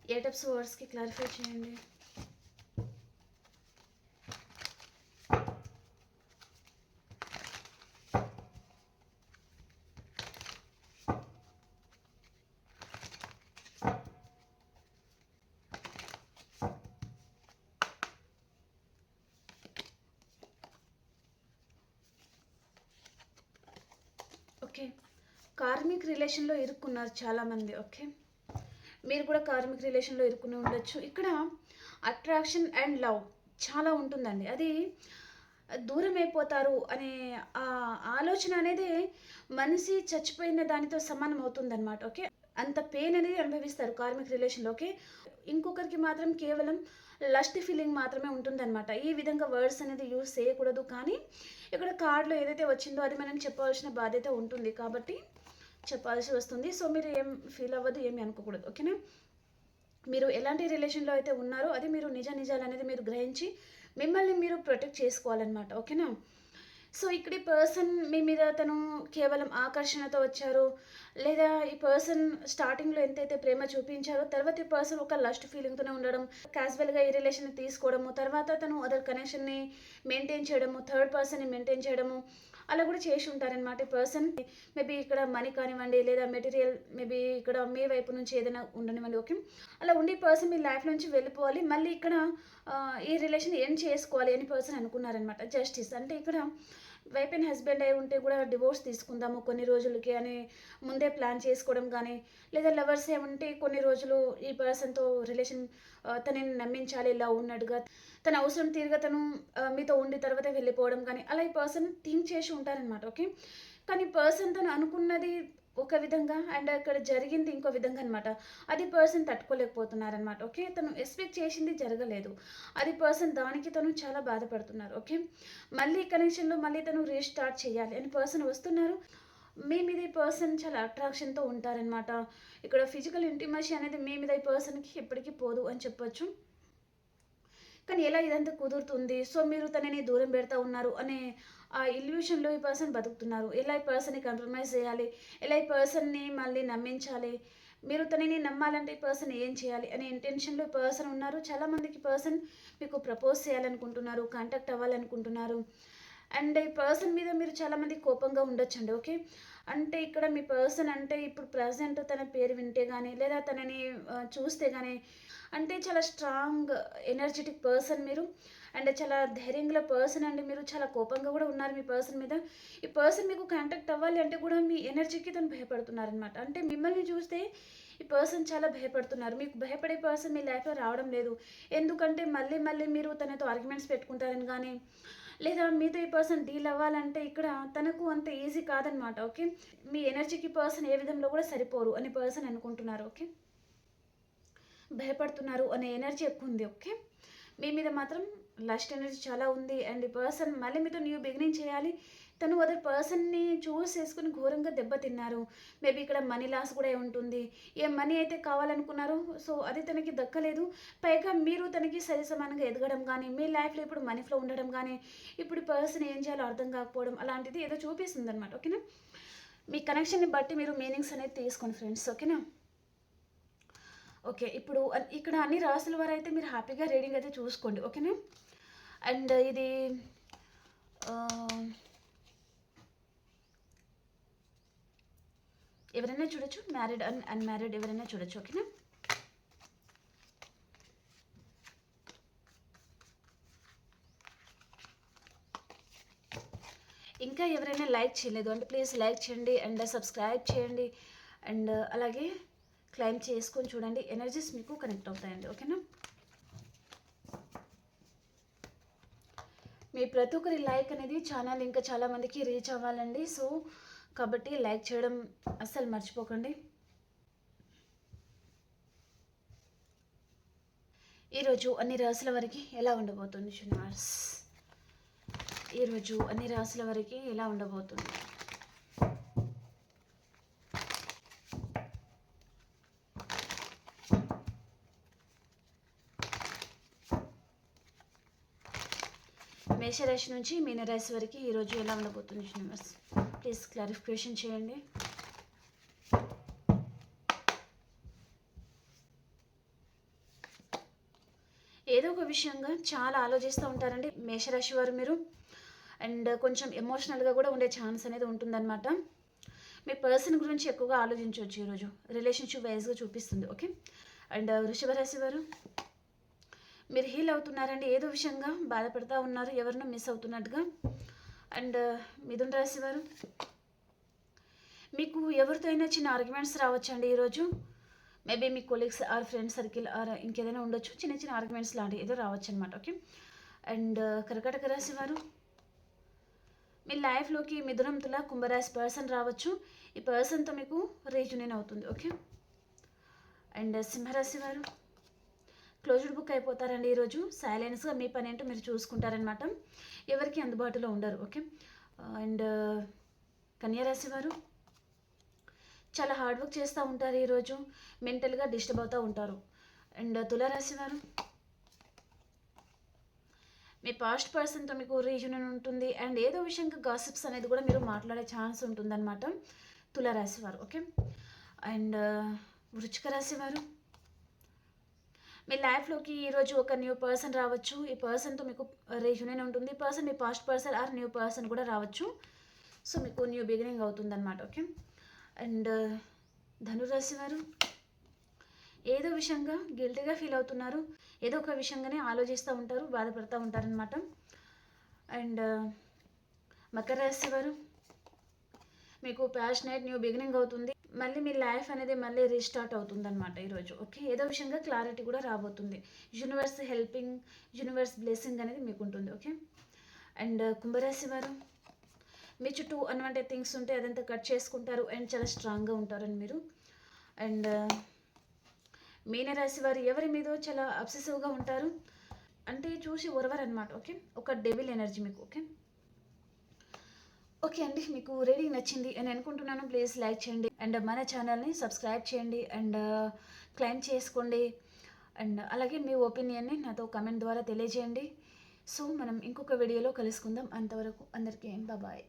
8 ఆఫ్ స్వర్డ్స్‌కి క్లారిఫై చేయండి. ఓకే. కార్మిక్ రిలేషన్‌లో ఇరుక్కున్నారు చాలామంది. ఓకే. మీరు కూడా కార్మిక్ రిలేషన్‌లో ఇరుక్కుని ఉండొచ్చు. ఇక్కడ అట్రాక్షన్ అండ్ లవ్ చాలా ఉంటుందండి. అది దూరం అయిపోతారు అనే ఆలోచన అనేది మనిషి చచ్చిపోయిన దానితో సమానం అవుతుందన్నమాట. ఓకే. అంత పెయిన్ అనేది అనుభవిస్తారు కార్మిక్ రిలేషన్‌లో. ఓకే. ఇంకొకరికి మాత్రం కేవలం లస్ట్ ఫీలింగ్ మాత్రమే ఉంటుందన్నమాట. ఈ విధంగా వర్డ్స్ అనేది యూజ్ చేయకూడదు. కానీ ఇక్కడ కార్డ్‌లో ఏదైతే వచ్చిందో అది మనం చెప్పాల్సిన బాధ్యత ఉంటుంది. కాబట్టి చెప్పాల్సి వస్తుంది. సో, మీరు ఏం ఫీల్ అవ్వద్దు, ఏమి అనుకోకూడదు. ఓకేనా. మీరు ఎలాంటి రిలేషన్‌లో అయితే ఉన్నారో అది మీరు నిజాలనేది మీరు గ్రహించి మిమ్మల్ని మీరు ప్రొటెక్ట్ చేసుకోవాలన్నమాట. ఓకేనా. సో, ఇక్కడ ఈ పర్సన్ మీ మీద తను కేవలం ఆకర్షణతో వచ్చారు. లేదా ఈ పర్సన్ స్టార్టింగ్‌లో ఎంతైతే ప్రేమ చూపించారో తర్వాత ఈ పర్సన్ ఒక లస్ట్ ఫీలింగ్‌తోనే ఉండడం, క్యాజువల్‌గా ఈ రిలేషన్‌ని తీసుకోవడము, తర్వాత తను అదర్ కనెక్షన్‌ని మెయింటైన్ చేయడము, థర్డ్ పర్సన్‌ని మెయింటైన్ చేయడము అలా కూడా చేసి ఉంటారనమాట. ఈ పర్సన్ మేబీ ఇక్కడ మనీ కానివ్వండి లేదా మెటీరియల్ మేబీ ఇక్కడ మీ వైపు నుంచి ఏదైనా ఉండనివ్వండి. ఓకే. అలా ఉండి పర్సన్ మీ లైఫ్ నుంచి వెళ్ళిపోవాలి. మళ్ళీ ఇక్కడ ఈ రిలేషన్ ఎండ్ చేసుకోవాలి అని పర్సన్ అనుకున్నారనమాట. జస్టిస్ అంటే ఇక్కడ వైఫ్ అండ్ హస్బెండ్ అయి ఉంటే కూడా డివోర్స్ తీసుకుందాము కొన్ని రోజులకి అని ముందే ప్లాన్ చేసుకోవడం కానీ, లేదా లవర్స్ ఏ ఉంటే కొన్ని రోజులు ఈ పర్సన్తో రిలేషన్ తనని నమ్మించాలి లవ్ ఉన్నట్టుగా, తన అవసరం తీరుగా తను మీతో ఉండి తర్వాత వెళ్ళిపోవడం కానీ అలా ఈ పర్సన్ థింక్ చేసి ఉంటారనమాట. ఓకే. కానీ పర్సన్ తను అనుకున్నది ఒక విధంగా అండ్ అక్కడ జరిగింది ఇంకో విధంగా అనమాట. అది పర్సన్ తట్టుకోలేకపోతున్నారనమాట. ఓకే. తను ఎక్స్పెక్ట్ చేసింది జరగలేదు. అది పర్సన్ దానికి తను చాలా బాధపడుతున్నారు. ఓకే. మళ్ళీ కనెక్షన్లో మళ్ళీ తను రీస్టార్ట్ చేయాలి అని పర్సన్ వస్తున్నారు. మీ మీద ఈ పర్సన్ చాలా అట్రాక్షన్తో ఉంటారనమాట. ఇక్కడ ఫిజికల్ ఇంటిమసీ అనేది మీ మీద ఈ పర్సన్కి ఎప్పటికీ పోదు అని చెప్పొచ్చు. కానీ ఎలా ఇదంతా కుదురుతుంది? సో, మీరు తనని దూరం పెడతా ఉన్నారు అనే ఆ ఇల్యూషన్‌లో ఈ పర్సన్ బతుకుతున్నారు. ఎలా ఈ పర్సన్‌ని కాంప్రమైజ్ చేయాలి? ఎలా ఈ పర్సన్‌ని మళ్ళీ నమ్మించాలి? మీరు తనని నమ్మాలంటే ఈ పర్సన్ ఏం చేయాలి? అనే ఇంటెన్షన్‌లో ఈ పర్సన్ ఉన్నారు. చాలామందికి పర్సన్ మీకు ప్రపోజ్ చేయాలనుకుంటున్నారు, కాంటాక్ట్ అవ్వాలనుకుంటున్నారు. అండ్ ఈ పర్సన్ మీద మీరు చాలామంది కోపంగా ఉండొచ్చండి. ఓకే. అంటే ఇక్కడ మీ పర్సన్ అంటే ఇప్పుడు ప్రెజెంట్ తన పేరు వింటే గానీ, లేదా తనని చూస్తే గానీ అంటే చాలా స్ట్రాంగ్ ఎనర్జెటిక్ పర్సన్ మీరు. అండ్ చాలా ధైర్యం గల పర్సన్ అండి మీరు. చాలా కోపంగా కూడా ఉన్నారు మీ పర్సన్ మీద. ఈ పర్సన్ మీకు కాంటాక్ట్ అవ్వాలి అంటే కూడా మీ ఎనర్జీకి తను భయపడుతున్నారనమాట. అంటే మిమ్మల్ని చూస్తే ఈ పర్సన్ చాలా భయపడుతున్నారు. మీకు భయపడే పర్సన్ మీ లైఫ్లో రావడం లేదు. ఎందుకంటే మళ్ళీ మళ్ళీ మీరు తనతో ఆర్గ్యుమెంట్స్ పెట్టుకుంటారని కానీ, లేదా మీతో ఈ పర్సన్ డీల్ అవ్వాలంటే ఇక్కడ తనకు అంత ఈజీ కాదనమాట. ఓకే, మీ ఎనర్జీకి పర్సన్ ఏ విధంలో కూడా సరిపోరు అని పర్సన్ అనుకుంటున్నారు. ఓకే, భయపడుతున్నారు అనే ఎనర్జీ ఎక్కువ ఉంది. ఓకే, మీ మీద మాత్రం లస్ట్ ఎనర్జీ చాలా ఉంది. అండ్ ఈ పర్సన్ మళ్ళీ మీతో న్యూ బిగినింగ్ చేయాలి. తను అదర్ పర్సన్ని చూస్ చేసుకుని ఘోరంగా దెబ్బతిన్నారు. మేబీ ఇక్కడ మనీ లాస్ కూడా ఉంటుంది. ఏ మనీ అయితే కావాలనుకున్నారో సో అది తనకి దక్కలేదు. పైగా మీరు తనకి సరి సమానంగా ఎదగడం కానీ, మీ లైఫ్లో ఇప్పుడు మనీ ఫ్లో ఉండడం కానీ, ఇప్పుడు పర్సన్ ఏం చేయాలో అర్థం కాకపోవడం అలాంటిది ఏదో చూపిస్తుంది అనమాట. ఓకేనా, మీ కనెక్షన్ని బట్టి మీరు మీనింగ్స్ అనేది తీసుకోండి ఫ్రెండ్స్. ఓకేనా, ఓకే, ఇప్పుడు ఇక్కడ అన్ని రాసుల వారు అయితే మీరు హ్యాపీగా రీడింగ్ అయితే చూసుకోండి. ఓకేనా, అండ్ ఇది ఎవరైనా చూడొచ్చు, మ్యారీడ్ అండ్ అన్మ్యారీడ్ ఎవరైనా చూడొచ్చు. ఓకేనా, ఇంకా ఎవరైనా లైక్ చేయలేదు అంటే ప్లీజ్ లైక్ చేయండి అండ్ సబ్స్క్రైబ్ చేయండి. అండ్ అలాగే క్లైమ్ చేసుకొని చూడండి, ఎనర్జీస్ మీకు కనెక్ట్ అవుతాయండి. ఓకేనా, మీ ప్రతి ఒక్కరి లైక్ అనేది ఛానల్ ఇంకా చాలామందికి రీచ్ అవ్వాలండి. సో కాబట్టి లైక్ చేయడం అస్సలు మర్చిపోకండి. ఈరోజు అన్ని రాసుల వారికి ఎలా ఉండబోతుంది యూనివర్స్? ఈరోజు అన్ని రాసుల వారికి ఎలా ఉండబోతుంది? మేషరాశి నుంచి మీనరాశి వరకు ఈరోజు ఎలా ఉండబోతుంది యూనివర్స్? ప్లీజ్ క్లారిఫికేషన్ చేయండి. ఏదో ఒక విషయంగా చాలా ఆలోచిస్తూ ఉంటారండి మేషరాశి వారు మీరు. అండ్ కొంచెం ఎమోషనల్గా కూడా ఉండే ఛాన్స్ అనేది ఉంటుందన్నమాట. మీ పర్సన్ గురించి ఎక్కువగా ఆలోచించవచ్చు ఈరోజు, రిలేషన్షిప్ వైజ్గా చూపిస్తుంది. ఓకే, అండ్ వృషభ రాశి వారు మీరు హీల్ అవుతున్నారండి, ఏదో విషయంగా బాధపడుతూ ఉన్నారు, ఎవరినో మిస్ అవుతున్నట్టుగా. అండ్ మిథున రాశి వారు మీకు ఎవరితో అయినా చిన్న ఆర్గ్యుమెంట్స్ రావచ్చండి ఈరోజు. మేబీ మీ colleagues or friend circle or ఇంకేదైనా ఉండొచ్చు, చిన్న చిన్న ఆర్గ్యుమెంట్స్ లాంటివి ఏదో రావచ్చు అనమాట. ఓకే, అండ్ కర్కాటక రాశి వారు మీ లైఫ్లోకి మిథునం తుల కుంభరాశి పర్సన్ రావచ్చు. ఈ పర్సన్తో మీకు రీయూనియన్ అవుతుంది. ఓకే, అండ్ సింహరాశి వారు క్లోజ్డ్ బుక్ అయిపోతారండి ఈరోజు. సైలెన్స్గా మీ పని ఏంటో మీరు చూసుకుంటారనమాట, ఎవరికి అందుబాటులో ఉండరు. ఓకే, అండ్ కన్యారాశి వారు చాలా హార్డ్ వర్క్ చేస్తూ ఉంటారు ఈరోజు, మెంటల్గా డిస్టర్బ్ అవుతూ ఉంటారు. అండ్ తులారాశి వారు మీ పాస్ట్ పర్సన్తో మీకు రీయూనియన్ ఉంటుంది. అండ్ ఏదో విషయంగా గాసిప్స్ అనేది కూడా మీరు మాట్లాడే ఛాన్స్ ఉంటుందన్నమాట తులారాశి వారు. ఓకే, అండ్ వృశ్చిక రాశి వారు మీ లైఫ్లోకి ఈరోజు ఒక న్యూ పర్సన్ రావచ్చు. ఈ పర్సన్తో మీకు రీయూనియన్ ఉంటుంది. ఈ person me past person are new person కూడా రావచ్చు. సో మీకు న్యూ బిగినింగ్ అవుతుందన్నమాట. ఓకే, అండ్ ధనురాశి వారు ఏదో విషయంగా గిల్టీగా ఫీల్ అవుతున్నారు, ఏదో ఒక విషయంగానే ఆలోచిస్తూ ఉంటారు, బాధపడుతూ ఉంటారనమాట. అండ్ మకర రాశి వారు మీకు ప్యాషనేట్ న్యూ బిగినింగ్ అవుతుంది, మళ్ళీ మీ లైఫ్ అనేది మళ్ళీ రీస్టార్ట్ అవుతుంది అనమాట ఈరోజు. ఓకే, ఏదో విషయంగా క్లారిటీ కూడా రాబోతుంది. యూనివర్స్ హెల్పింగ్, యూనివర్స్ బ్లెస్సింగ్ అనేది మీకు ఉంటుంది. ఓకే, అండ్ కుంభరాశి వారు మీ చుట్టూ అన్వాంటెడ్ థింగ్స్ ఉంటే అదంతా కట్ చేసుకుంటారు అండ్ చాలా స్ట్రాంగ్గా ఉంటారని మీరు. అండ్ మీనరాశి వారు ఎవరి మీదో చాలా అబ్సెసివ్గా ఉంటారు, అంటే చూసి ఒరవరు అనమాట. ఓకే, ఒక డెవిల్ ఎనర్జీ మీకు. ఓకే, ఓకే అండి, మీకు రీడింగ్ నచ్చింది అని అనుకుంటున్నాను. ప్లీజ్ లైక్ చేయండి అండ్ మన ఛానల్ని సబ్స్క్రైబ్ చేయండి అండ్ క్లైమ్ చేసుకోండి. అండ్ అలాగే మీ ఒపీనియన్ని నాతో కమెంట్ ద్వారా తెలియజేయండి. సో మనం ఇంకొక వీడియోలో కలుసుకుందాం. అంతవరకు అందరికీ బాయ్.